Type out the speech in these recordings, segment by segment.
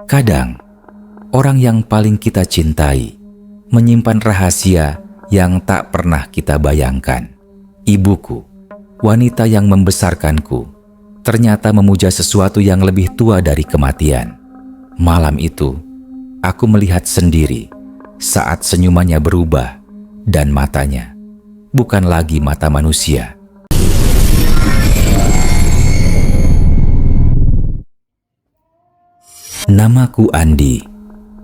Kadang, orang yang paling kita cintai menyimpan rahasia yang tak pernah kita bayangkan. Ibuku, wanita yang membesarkanku, ternyata memuja sesuatu yang lebih tua dari kematian. Malam itu, aku melihat sendiri saat senyumannya berubah dan matanya bukan lagi mata manusia. Namaku Andi.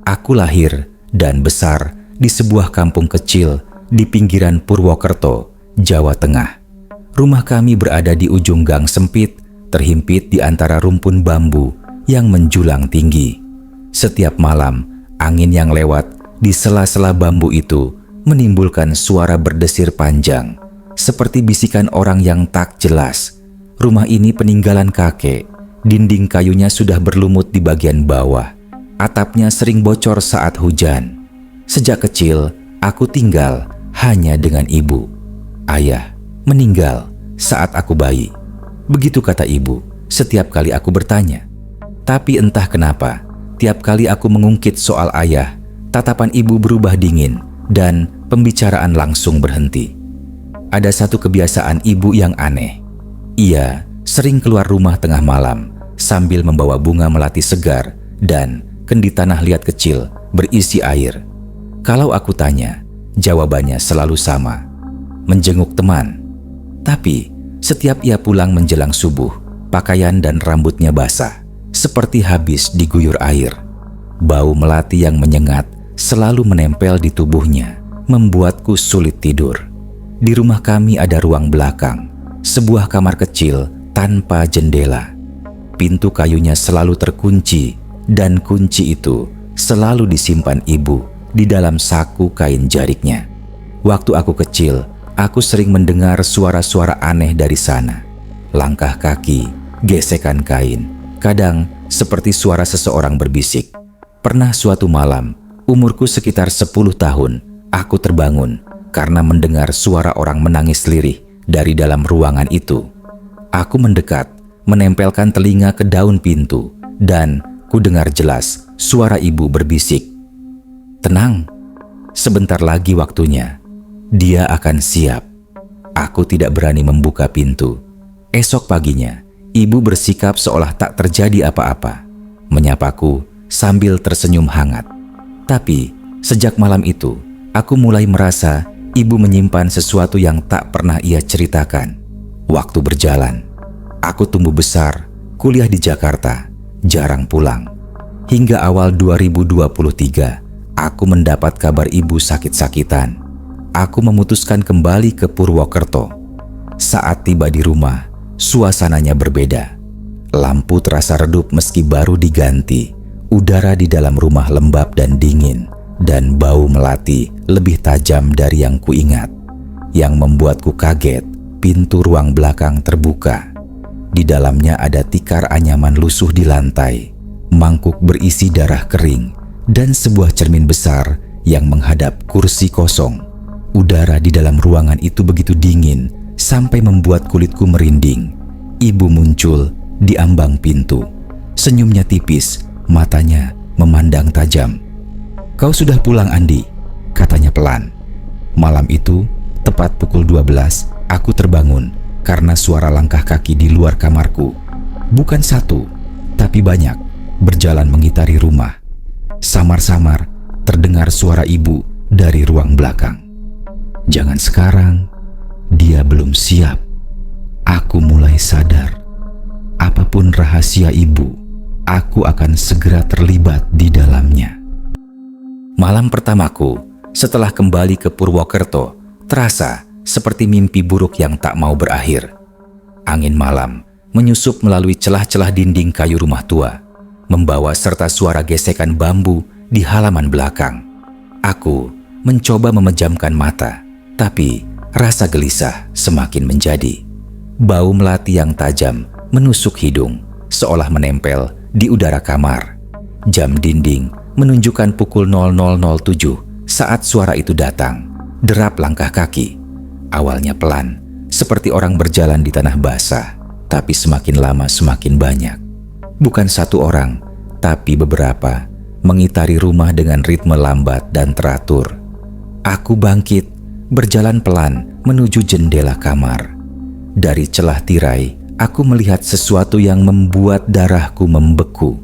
Aku lahir dan besar di sebuah kampung kecil di pinggiran Purwokerto, Jawa Tengah. Rumah kami berada di ujung gang sempit, terhimpit di antara rumpun bambu yang menjulang tinggi. Setiap malam, angin yang lewat di sela-sela bambu itu menimbulkan suara berdesir panjang, seperti bisikan orang yang tak jelas. Rumah ini peninggalan kakek. Dinding kayunya sudah berlumut di bagian bawah. Atapnya sering bocor saat hujan. Sejak kecil, aku tinggal hanya dengan ibu. Ayah meninggal saat aku bayi. Begitu kata ibu setiap kali aku bertanya. Tapi entah kenapa, tiap kali aku mengungkit soal ayah, tatapan ibu berubah dingin dan pembicaraan langsung berhenti. Ada satu kebiasaan ibu yang aneh. Ia sering keluar rumah tengah malam sambil membawa bunga melati segar dan kendi tanah liat kecil berisi air. Kalau aku tanya, jawabannya selalu sama, menjenguk teman. Tapi setiap ia pulang menjelang subuh, pakaian dan rambutnya basah, seperti habis diguyur air. Bau melati yang menyengat selalu menempel di tubuhnya, membuatku sulit tidur. Di rumah kami ada ruang belakang, sebuah kamar kecil tanpa jendela. Pintu kayunya selalu terkunci dan kunci itu selalu disimpan ibu di dalam saku kain jariknya. Waktu aku kecil, aku sering mendengar suara-suara aneh dari sana. Langkah kaki, gesekan kain, kadang seperti suara seseorang berbisik. Pernah suatu malam, umurku sekitar 10 tahun, aku terbangun karena mendengar suara orang menangis lirih dari dalam ruangan itu. Aku mendekat, menempelkan telinga ke daun pintu, dan ku dengar jelas suara ibu berbisik, "Tenang, sebentar lagi waktunya. Dia akan siap." Aku tidak berani membuka pintu. Esok paginya, ibu bersikap seolah tak terjadi apa-apa, menyapaku sambil tersenyum hangat. Tapi sejak malam itu, aku mulai merasa ibu menyimpan sesuatu yang tak pernah ia ceritakan. Waktu berjalan, aku tumbuh besar, kuliah di Jakarta, jarang pulang. Hingga awal 2023, aku mendapat kabar ibu sakit-sakitan. Aku memutuskan kembali ke Purwokerto. Saat tiba di rumah, suasananya berbeda. Lampu terasa redup meski baru diganti. Udara di dalam rumah lembab dan dingin, dan bau melati lebih tajam dari yang kuingat. Yang membuatku kaget, pintu ruang belakang terbuka. Di dalamnya ada tikar anyaman lusuh di lantai, mangkuk berisi darah kering, dan sebuah cermin besar yang menghadap kursi kosong. Udara di dalam ruangan itu begitu dingin sampai membuat kulitku merinding. Ibu muncul di ambang pintu. Senyumnya tipis, matanya memandang tajam. "Kau sudah pulang, Andi," katanya pelan. Malam itu, tepat pukul 12, aku terbangun karena suara langkah kaki di luar kamarku. Bukan satu, tapi banyak, berjalan mengitari rumah. Samar-samar terdengar suara ibu dari ruang belakang. "Jangan sekarang, dia belum siap." Aku mulai sadar, apapun rahasia ibu, aku akan segera terlibat di dalamnya. Malam pertamaku setelah kembali ke Purwokerto terasa seperti mimpi buruk yang tak mau berakhir. Angin malam menyusup melalui celah-celah dinding kayu rumah tua, membawa serta suara gesekan bambu di halaman belakang. Aku mencoba memejamkan mata, tapi rasa gelisah semakin menjadi. Bau melati yang tajam menusuk hidung, seolah menempel di udara kamar. Jam dinding menunjukkan pukul 00.07 saat suara itu datang. Derap langkah kaki. Awalnya pelan, seperti orang berjalan di tanah basah, tapi semakin lama semakin banyak. Bukan satu orang, tapi beberapa mengitari rumah dengan ritme lambat dan teratur. Aku bangkit, berjalan pelan menuju jendela kamar. Dari celah tirai, aku melihat sesuatu yang membuat darahku membeku.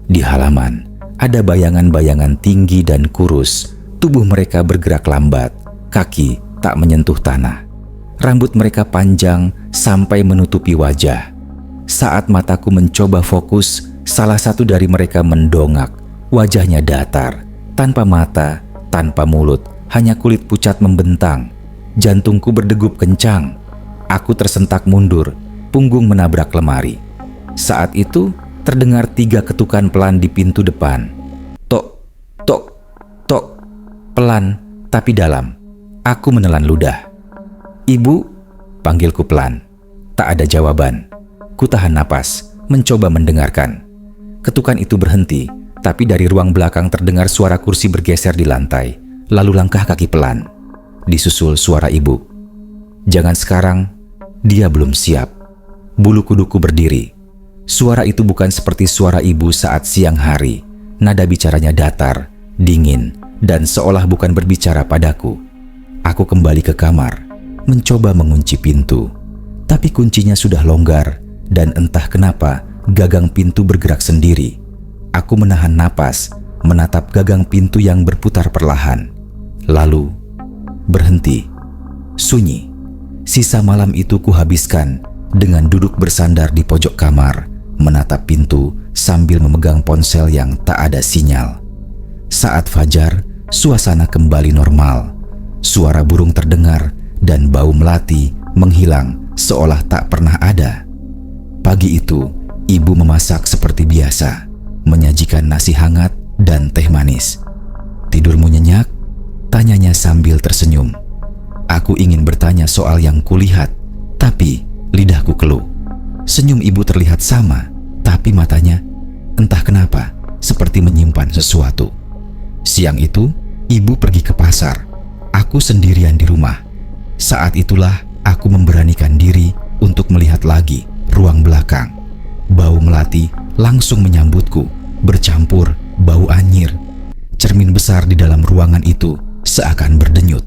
Di halaman, ada bayangan-bayangan tinggi dan kurus. Tubuh mereka bergerak lambat, kaki tak menyentuh tanah. Rambut mereka panjang sampai menutupi wajah. Saat mataku mencoba fokus, salah satu dari mereka mendongak. Wajahnya datar, tanpa mata, tanpa mulut, hanya kulit pucat membentang. Jantungku berdegup kencang. Aku tersentak mundur, punggung menabrak lemari. Saat itu, terdengar 3 ketukan pelan di pintu depan. Tok, tok, tok. Pelan, tapi dalam. Aku menelan ludah. "Ibu?" panggilku pelan. Tak ada jawaban. Ku tahan napas, mencoba mendengarkan. Ketukan itu berhenti, tapi dari ruang belakang terdengar suara kursi bergeser di lantai, lalu langkah kaki pelan. Disusul suara ibu. "Jangan sekarang, dia belum siap." Bulu kuduku berdiri. Suara itu bukan seperti suara ibu saat siang hari. Nada bicaranya datar, dingin, dan seolah bukan berbicara padaku. Aku kembali ke kamar, mencoba mengunci pintu. Tapi kuncinya sudah longgar, dan entah kenapa gagang pintu bergerak sendiri. Aku menahan napas, menatap gagang pintu yang berputar perlahan. Lalu, berhenti. Sunyi. Sisa malam itu kuhabiskan dengan duduk bersandar di pojok kamar, menatap pintu sambil memegang ponsel yang tak ada sinyal. Saat fajar, suasana kembali normal. Suara burung terdengar dan bau melati menghilang seolah tak pernah ada. Pagi itu, ibu memasak seperti biasa, menyajikan nasi hangat dan teh manis. "Tidurmu nyenyak?" tanyanya sambil tersenyum. Aku ingin bertanya soal yang kulihat, tapi lidahku keluh. Senyum ibu terlihat sama, tapi matanya, entah kenapa, seperti menyimpan sesuatu. Siang itu, ibu pergi ke pasar. Aku sendirian di rumah. Saat itulah aku memberanikan diri untuk melihat lagi ruang belakang. Bau melati langsung menyambutku, bercampur bau anyir. Cermin besar di dalam ruangan itu seakan berdenyut.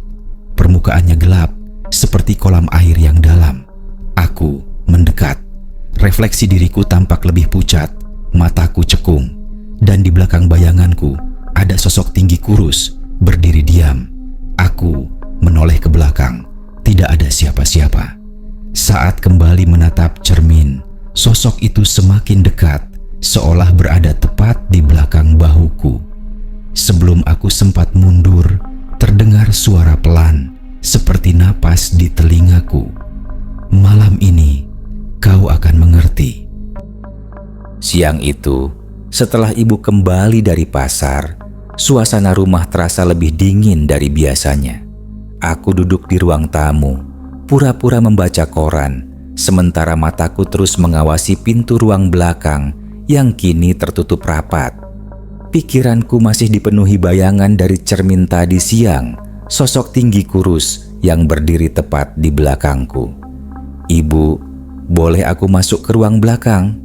Permukaannya gelap, seperti kolam air yang dalam. Aku mendekat. Refleksi diriku tampak lebih pucat, mataku cekung, dan di belakang bayanganku ada sosok tinggi kurus berdiri diam. Aku menoleh ke belakang, tidak ada siapa-siapa. Saat kembali menatap cermin, sosok itu semakin dekat, seolah berada tepat di belakang bahuku. Sebelum aku sempat mundur, terdengar suara pelan, seperti napas di telingaku. "Malam ini, kau akan mengerti." Siang itu, setelah ibu kembali dari pasar, suasana rumah terasa lebih dingin dari biasanya. Aku duduk di ruang tamu, pura-pura membaca koran, sementara mataku terus mengawasi pintu ruang belakang yang kini tertutup rapat. Pikiranku masih dipenuhi bayangan dari cermin tadi siang, sosok tinggi kurus yang berdiri tepat di belakangku. "Ibu, boleh aku masuk ke ruang belakang?"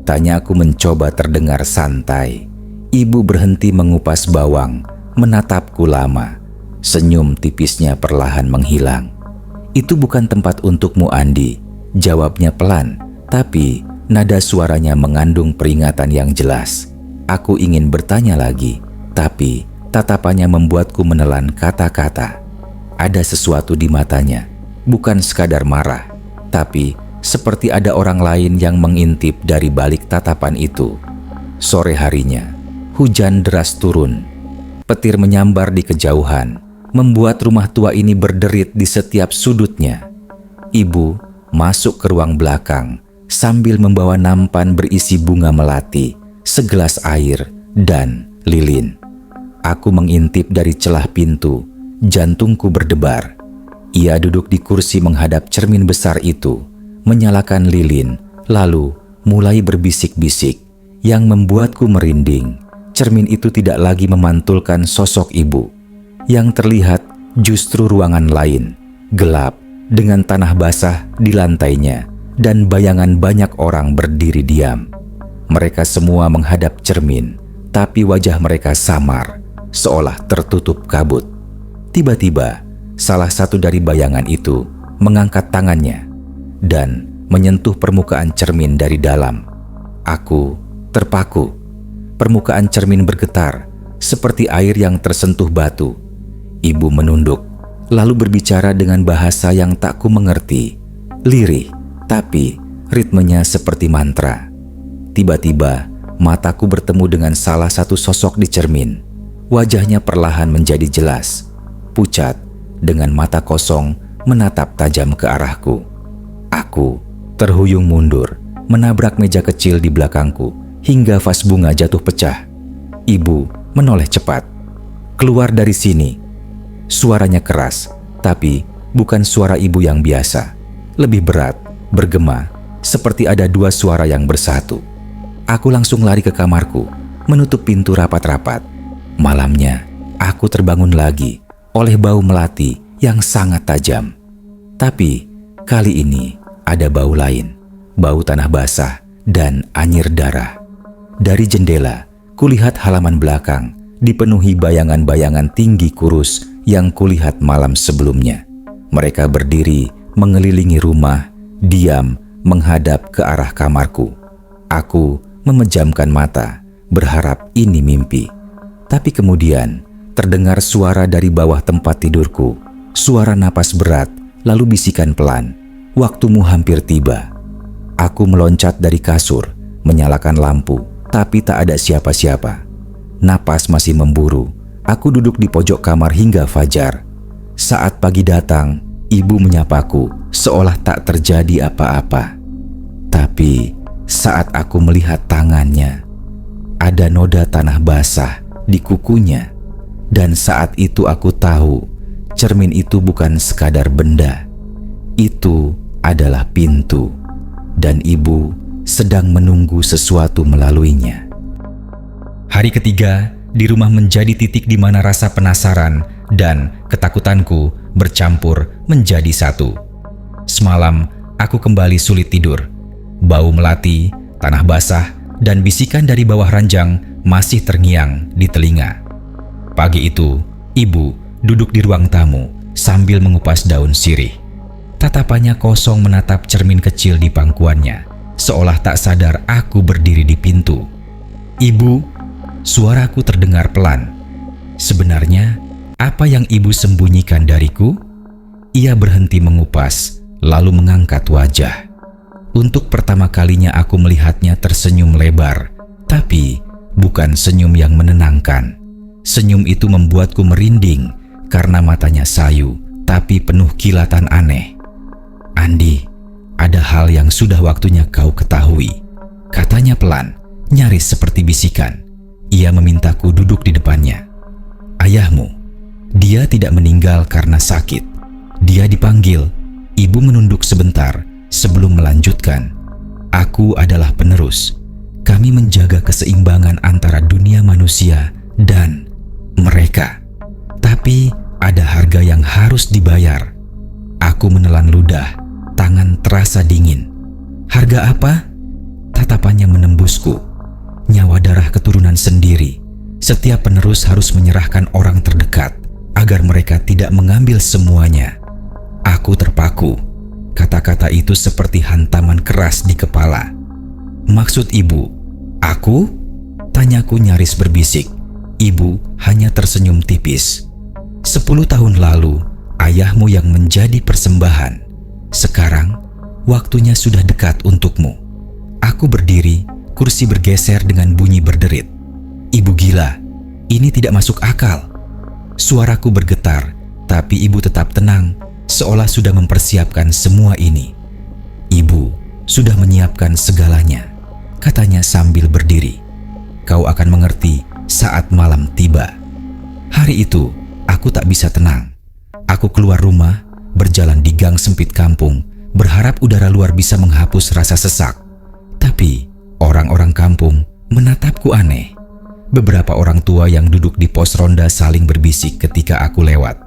tanya aku mencoba terdengar santai. Ibu berhenti mengupas bawang, menatapku lama. Senyum tipisnya perlahan menghilang. "Itu bukan tempat untukmu, Andi," jawabnya pelan, tapi nada suaranya mengandung peringatan yang jelas. Aku ingin bertanya lagi, tapi tatapannya membuatku menelan kata-kata. Ada sesuatu di matanya, bukan sekadar marah, tapi seperti ada orang lain yang mengintip dari balik tatapan itu. Sore harinya, hujan deras turun. Petir menyambar di kejauhan, membuat rumah tua ini berderit di setiap sudutnya. Ibu masuk ke ruang belakang sambil membawa nampan berisi bunga melati, segelas air, dan lilin. Aku mengintip dari celah pintu, jantungku berdebar. Ia duduk di kursi menghadap cermin besar itu, menyalakan lilin, lalu mulai berbisik-bisik yang membuatku merinding. Cermin itu tidak lagi memantulkan sosok ibu. Yang terlihat justru ruangan lain, gelap dengan tanah basah di lantainya dan bayangan banyak orang berdiri diam. Mereka semua menghadap cermin, tapi wajah mereka samar, seolah tertutup kabut. Tiba-tiba, salah satu dari bayangan itu mengangkat tangannya dan menyentuh permukaan cermin dari dalam. Aku terpaku. Permukaan cermin bergetar seperti air yang tersentuh batu. Ibu menunduk, lalu berbicara dengan bahasa yang tak ku mengerti. Lirih, tapi ritmenya seperti mantra. Tiba-tiba, mataku bertemu dengan salah satu sosok di cermin. Wajahnya perlahan menjadi jelas, pucat, dengan mata kosong menatap tajam ke arahku. Aku terhuyung mundur, menabrak meja kecil di belakangku, hingga vas bunga jatuh pecah. Ibu menoleh cepat. "Keluar dari sini." Suaranya keras, tapi bukan suara ibu yang biasa. Lebih berat, bergema, seperti ada dua suara yang bersatu. Aku langsung lari ke kamarku, menutup pintu rapat-rapat. Malamnya, aku terbangun lagi oleh bau melati yang sangat tajam. Tapi kali ini ada bau lain, bau tanah basah dan anyir darah. Dari jendela, kulihat halaman belakang dipenuhi bayangan-bayangan tinggi kurus yang kulihat malam sebelumnya. Mereka berdiri mengelilingi rumah, diam menghadap ke arah kamarku. Aku memejamkan mata, berharap ini mimpi. Tapi kemudian terdengar suara dari bawah tempat tidurku, suara napas berat, lalu bisikan pelan, "Waktumu hampir tiba." Aku meloncat dari kasur, menyalakan lampu, tapi tak ada siapa-siapa. Napas masih memburu. Aku duduk di pojok kamar hingga fajar. Saat pagi datang, ibu menyapaku seolah tak terjadi apa-apa. Tapi saat aku melihat tangannya, ada noda tanah basah di kukunya. Dan saat itu aku tahu cermin itu bukan sekadar benda. Itu adalah pintu. Dan ibu sedang menunggu sesuatu melaluinya. Hari ketiga di rumah menjadi titik di mana rasa penasaran dan ketakutanku bercampur menjadi satu. Semalam aku kembali sulit tidur. Bau melati, tanah basah, dan bisikan dari bawah ranjang masih terngiang di telinga. Pagi itu, ibu duduk di ruang tamu sambil mengupas daun sirih. Tatapannya kosong menatap cermin kecil di pangkuannya, seolah tak sadar aku berdiri di pintu. "Ibu," suaraku terdengar pelan. Sebenarnya, apa yang ibu sembunyikan dariku? Ia berhenti mengupas, lalu mengangkat wajah. Untuk pertama kalinya aku melihatnya tersenyum lebar, tapi bukan senyum yang menenangkan. Senyum itu membuatku merinding karena matanya sayu, tapi penuh kilatan aneh. "Andi, ada hal yang sudah waktunya kau ketahui," katanya pelan, nyaris seperti bisikan. Ia memintaku duduk di depannya. "Ayahmu, dia tidak meninggal karena sakit. Dia dipanggil." Ibu menunduk sebentar sebelum melanjutkan. "Aku adalah penerus. Kami menjaga keseimbangan antara dunia manusia dan mereka. Tapi ada harga yang harus dibayar." Aku menelan ludah, tangan terasa dingin. "Harga apa?" Tatapannya menembusku. "Nyawa darah keturunan sendiri. Setiap penerus harus menyerahkan orang terdekat agar mereka tidak mengambil semuanya." Aku terpaku. Kata-kata itu seperti hantaman keras di kepala. "Maksud ibu, aku?" tanyaku nyaris berbisik. Ibu hanya tersenyum tipis. "10 tahun lalu, ayahmu yang menjadi persembahan. Sekarang, waktunya sudah dekat untukmu." Aku berdiri, kursi bergeser dengan bunyi berderit. "Ibu gila, ini tidak masuk akal." Suaraku bergetar, tapi ibu tetap tenang, seolah sudah mempersiapkan semua ini. "Ibu sudah menyiapkan segalanya," katanya sambil berdiri. "Kau akan mengerti saat malam tiba." Hari itu, aku tak bisa tenang. Aku keluar rumah, berjalan di gang sempit kampung, berharap udara luar bisa menghapus rasa sesak. Tapi orang-orang kampung menatapku aneh. Beberapa orang tua yang duduk di pos ronda saling berbisik ketika aku lewat.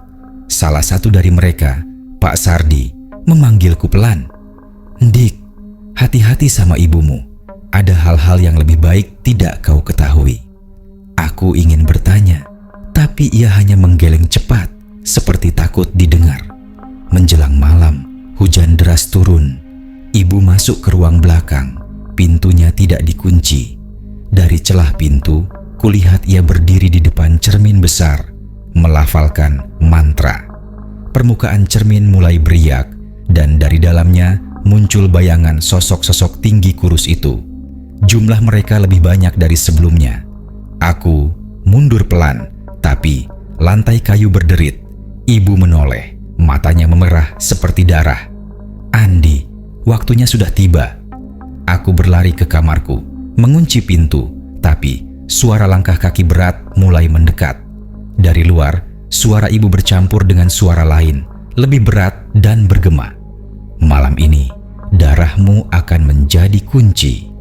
Salah satu dari mereka, Pak Sardi, memanggilku pelan. "Ndik, hati-hati sama ibumu. ada hal-hal yang lebih baik tidak kau ketahui. Aku ingin bertanya, tapi ia hanya menggeleng cepat, seperti takut didengar. Menjelang malam, hujan deras turun. Ibu masuk ke ruang belakang. Pintunya tidak dikunci. Dari celah pintu, kulihat ia berdiri di depan cermin besar, melafalkan mantra. Permukaan cermin mulai beriak, dan dari dalamnya muncul bayangan sosok-sosok tinggi kurus itu. Jumlah mereka lebih banyak dari sebelumnya. Aku mundur pelan, tapi lantai kayu berderit. Ibu menoleh, matanya memerah seperti darah. "Andi, waktunya sudah tiba." Aku berlari ke kamarku, mengunci pintu, tapi suara langkah kaki berat mulai mendekat. Dari luar, suara ibu bercampur dengan suara lain, lebih berat dan bergema. "Malam ini, darahmu akan menjadi kunci."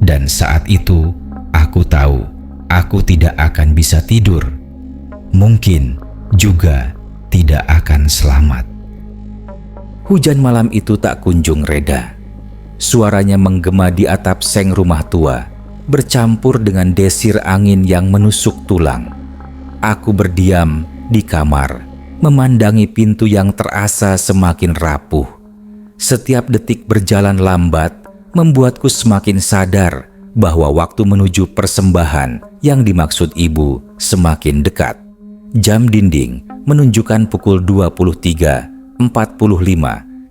Dan saat itu, aku tahu aku tidak akan bisa tidur. Mungkin juga tidak akan selamat. Hujan malam itu tak kunjung reda. Suaranya menggema di atap seng rumah tua, bercampur dengan desir angin yang menusuk tulang. Aku berdiam di kamar, memandangi pintu yang terasa semakin rapuh. Setiap detik berjalan lambat, membuatku semakin sadar bahwa waktu menuju persembahan yang dimaksud ibu semakin dekat. Jam dinding menunjukkan pukul 23.45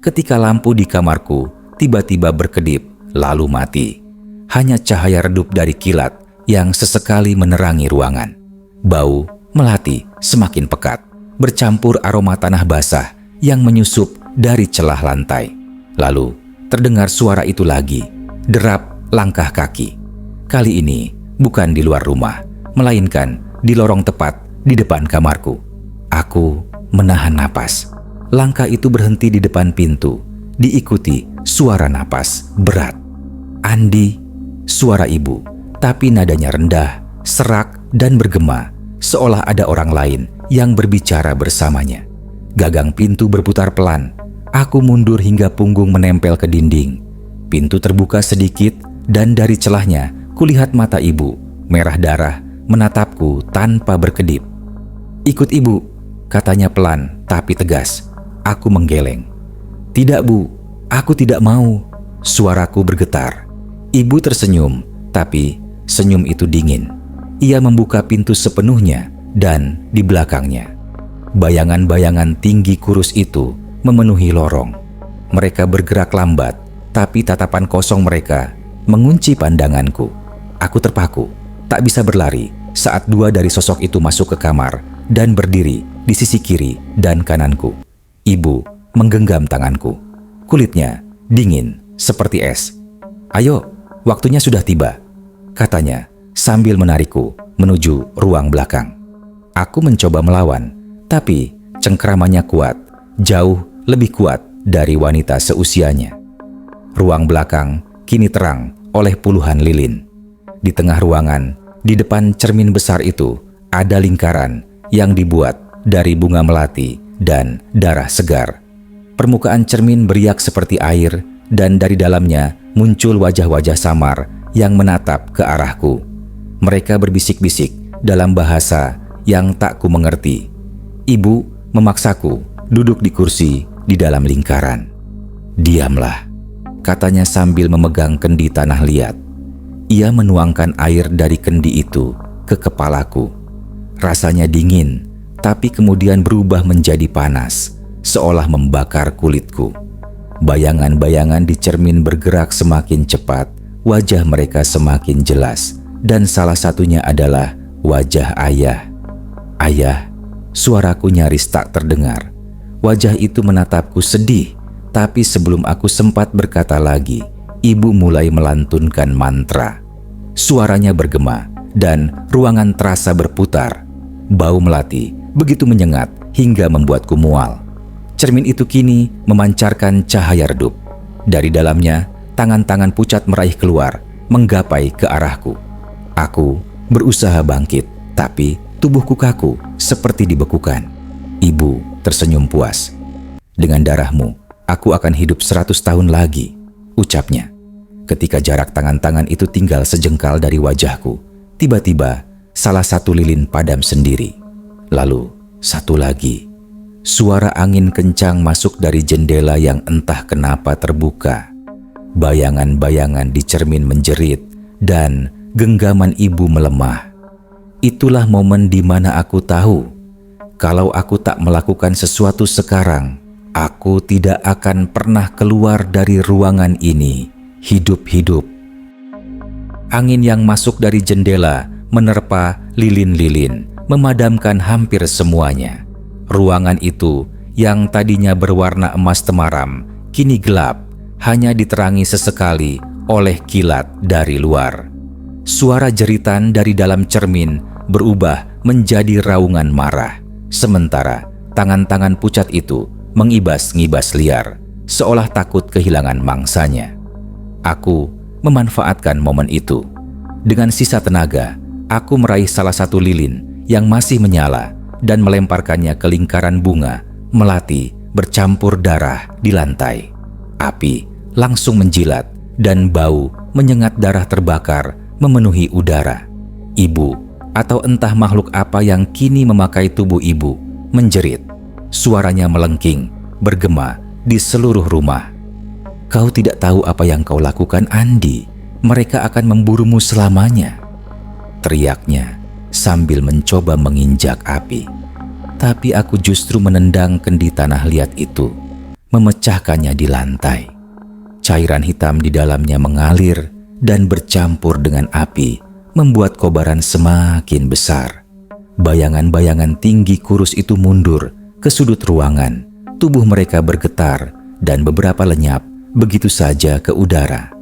ketika lampu di kamarku tiba-tiba berkedip lalu mati. Hanya cahaya redup dari kilat yang sesekali menerangi ruangan. Bau melati semakin pekat, bercampur aroma tanah basah yang menyusup dari celah lantai. Lalu terdengar suara itu lagi, derap langkah kaki. Kali ini bukan di luar rumah, melainkan di lorong tepat di depan kamarku. Aku menahan napas. Langkah itu berhenti di depan pintu, diikuti suara napas berat. "Andi," suara ibu, tapi nadanya rendah, serak dan bergema, seolah ada orang lain yang berbicara bersamanya. Gagang pintu berputar pelan. Aku mundur hingga punggung menempel ke dinding. Pintu terbuka sedikit dan dari celahnya kulihat mata ibu, merah darah, menatapku tanpa berkedip. "Ikut ibu," katanya pelan tapi tegas. Aku menggeleng. "Tidak, Bu, aku tidak mau." Suaraku bergetar. Ibu tersenyum, tapi senyum itu dingin. Ia membuka pintu sepenuhnya dan di belakangnya bayangan-bayangan tinggi kurus itu memenuhi lorong. Mereka bergerak lambat, tapi tatapan kosong mereka mengunci pandanganku. Aku terpaku, tak bisa berlari saat dua dari sosok itu masuk ke kamar dan berdiri di sisi kiri dan kananku. Ibu menggenggam tanganku. Kulitnya dingin seperti es. "Ayo, waktunya sudah tiba," katanya sambil menarikku menuju ruang belakang. Aku mencoba melawan, tapi cengkramannya kuat, jauh lebih kuat dari wanita seusianya. Ruang belakang kini terang oleh puluhan lilin. Di tengah ruangan, di depan cermin besar itu, ada lingkaran yang dibuat dari bunga melati dan darah segar. Permukaan cermin beriak seperti air, dan dari dalamnya muncul wajah-wajah samar yang menatap ke arahku. Mereka berbisik-bisik dalam bahasa yang tak ku mengerti. Ibu memaksaku duduk di kursi di dalam lingkaran. "Diamlah," katanya sambil memegang kendi tanah liat. Ia menuangkan air dari kendi itu ke kepalaku. Rasanya dingin, tapi kemudian berubah menjadi panas, seolah membakar kulitku. Bayangan-bayangan di cermin bergerak semakin cepat, wajah mereka semakin jelas, dan salah satunya adalah wajah ayah. "Ayah," suaraku nyaris tak terdengar. Wajah itu menatapku sedih, tapi sebelum aku sempat berkata lagi, ibu mulai melantunkan mantra. Suaranya bergema, dan ruangan terasa berputar. Bau melati begitu menyengat hingga membuatku mual. Cermin itu kini memancarkan cahaya redup. Dari dalamnya, tangan-tangan pucat meraih keluar, menggapai ke arahku. Aku berusaha bangkit, tapi tubuhku kaku seperti dibekukan. Ibu tersenyum puas. "Dengan darahmu, aku akan hidup 100 tahun lagi," ucapnya. Ketika jarak tangan-tangan itu tinggal sejengkal dari wajahku, tiba-tiba salah satu lilin padam sendiri. Lalu satu lagi. Suara angin kencang masuk dari jendela yang entah kenapa terbuka. Bayangan-bayangan di cermin menjerit dan genggaman ibu melemah. Itulah momen di mana aku tahu, kalau aku tak melakukan sesuatu sekarang, aku tidak akan pernah keluar dari ruangan ini hidup-hidup. Angin yang masuk dari jendela menerpa lilin-lilin, memadamkan hampir semuanya. Ruangan itu yang tadinya berwarna emas temaram, kini gelap, hanya diterangi sesekali oleh kilat dari luar. Suara jeritan dari dalam cermin berubah menjadi raungan marah, sementara tangan-tangan pucat itu mengibas-ngibas liar, seolah takut kehilangan mangsanya. Aku memanfaatkan momen itu. Dengan sisa tenaga, aku meraih salah satu lilin yang masih menyala dan melemparkannya ke lingkaran bunga melati bercampur darah di lantai. Api langsung menjilat dan bau menyengat darah terbakar memenuhi udara. Ibu atau entah makhluk apa yang kini memakai tubuh ibu menjerit. Suaranya melengking, bergema di seluruh rumah. Kau tidak tahu apa yang kau lakukan, Andi. Mereka akan memburumu selamanya. Teriaknya sambil mencoba menginjak api. Tapi aku justru menendang kendi tanah liat itu, memecahkannya di lantai. Cairan hitam di dalamnya mengalir dan bercampur dengan api, membuat kobaran semakin besar. Bayangan-bayangan tinggi kurus itu mundur ke sudut ruangan. Tubuh mereka bergetar dan beberapa lenyap begitu saja ke udara.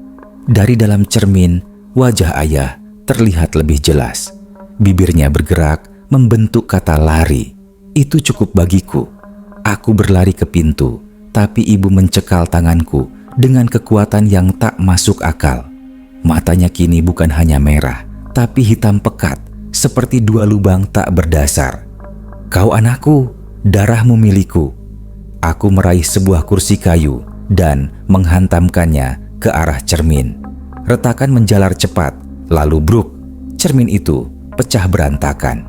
Dari dalam cermin, wajah ayah terlihat lebih jelas. Bibirnya bergerak membentuk kata lari. Itu cukup bagiku. Aku berlari ke pintu, tapi ibu mencekal tanganku dengan kekuatan yang tak masuk akal. Matanya kini bukan hanya merah, tapi hitam pekat, seperti dua lubang tak berdasar. Kau anakku, darahmu milikku. Aku meraih sebuah kursi kayu dan menghantamkannya ke arah cermin. Retakan menjalar cepat, lalu bruk, cermin itu pecah berantakan.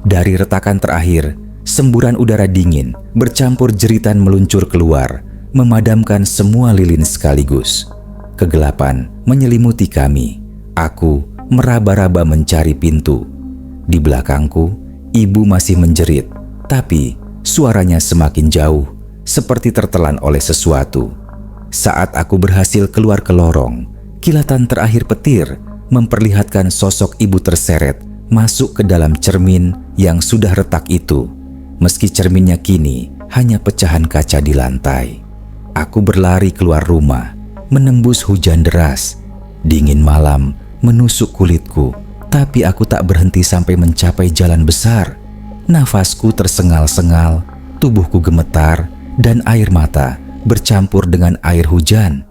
Dari retakan terakhir, semburan udara dingin bercampur jeritan meluncur keluar, memadamkan semua lilin sekaligus. Kegelapan menyelimuti kami. Aku meraba-raba mencari pintu. Di belakangku, ibu masih menjerit, tapi suaranya semakin jauh, seperti tertelan oleh sesuatu. Saat aku berhasil keluar ke lorong, kilatan terakhir petir memperlihatkan sosok ibu terseret masuk ke dalam cermin yang sudah retak itu. Meski cerminnya kini hanya pecahan kaca di lantai. Aku berlari keluar rumah, menembus hujan deras. Dingin malam menusuk kulitku, tapi aku tak berhenti sampai mencapai jalan besar. Nafasku tersengal-sengal, tubuhku gemetar, dan air mata bercampur dengan air hujan.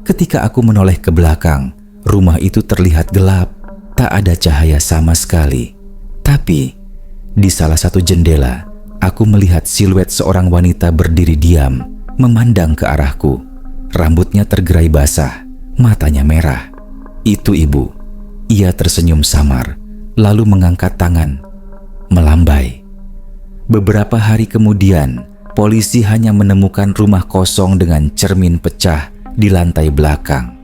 Ketika aku menoleh ke belakang, rumah itu terlihat gelap, tak ada cahaya sama sekali. Tapi di salah satu jendela, aku melihat siluet seorang wanita berdiri diam, memandang ke arahku. Rambutnya tergerai basah, matanya merah. Itu ibu. Ia tersenyum samar, lalu mengangkat tangan, melambai. Beberapa hari kemudian, polisi hanya menemukan rumah kosong dengan cermin pecah di lantai belakang.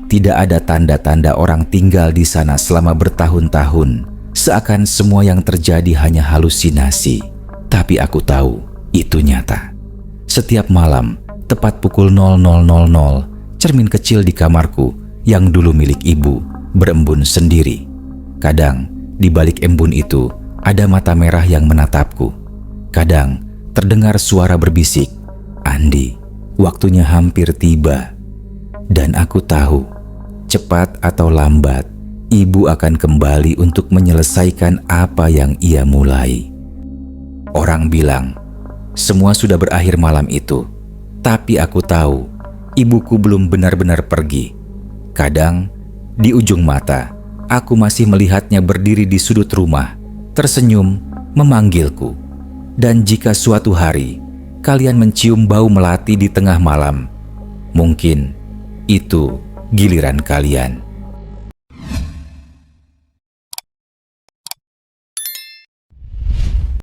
Tidak ada tanda-tanda orang tinggal di sana selama bertahun-tahun, seakan semua yang terjadi hanya halusinasi. Tapi aku tahu itu nyata. Setiap malam, tepat pukul 00.00, cermin kecil di kamarku yang dulu milik ibu berembun sendiri. Kadang di balik embun itu ada mata merah yang menatapku. Kadang terdengar suara berbisik, "Andi, waktunya hampir tiba." Dan aku tahu, cepat atau lambat, ibu akan kembali untuk menyelesaikan apa yang ia mulai. Orang bilang, semua sudah berakhir malam itu. Tapi aku tahu, ibuku belum benar-benar pergi. Kadang, di ujung mata, aku masih melihatnya berdiri di sudut rumah, tersenyum, memanggilku. Dan jika suatu hari, kalian mencium bau melati di tengah malam, mungkin itu giliran kalian.